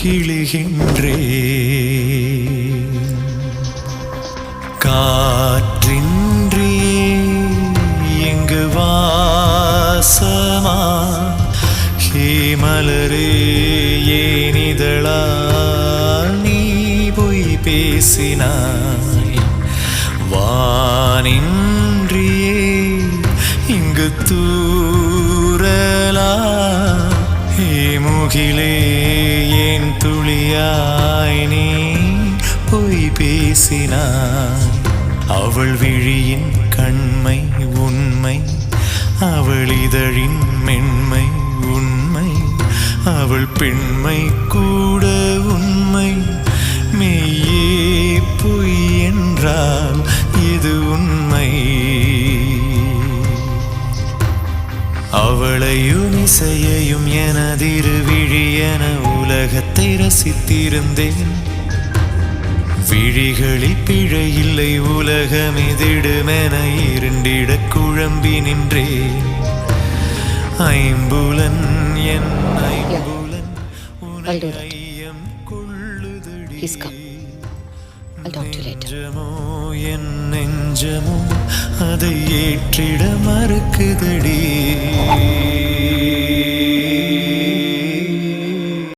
கிழிகின்றே காற்றின்றி எங்கு வாசமா மலரே ஏனிதழா நீ பொய் பேசினாய் வானின்றியே இங்கு தூரலா முகிலே ஏன் துளியாய் நீ பொய் பேசினாய் அவள் விழியின் கண்மை உண்மை அவள் இதழின் மென்மை உண்மை அவள் பெண்மை கூட உண்மை மெய்யே பொய் என்றால் இது உண்மை அவளையும் இசையையும் எனதிரு விழியென உலகத்தை ரசித்திருந்தேன் விழிகளில் பிழையில்லை உலகமிதிடுமென இருண்டிட குழம்பி நின்றேன் ஐம்புலன் என் ஐம்புலன் உனையம் கொள்ளுதடி நெஞ்சமோ என் நெஞ்சமோ அதை ஏற்றிட மறுக்குதடி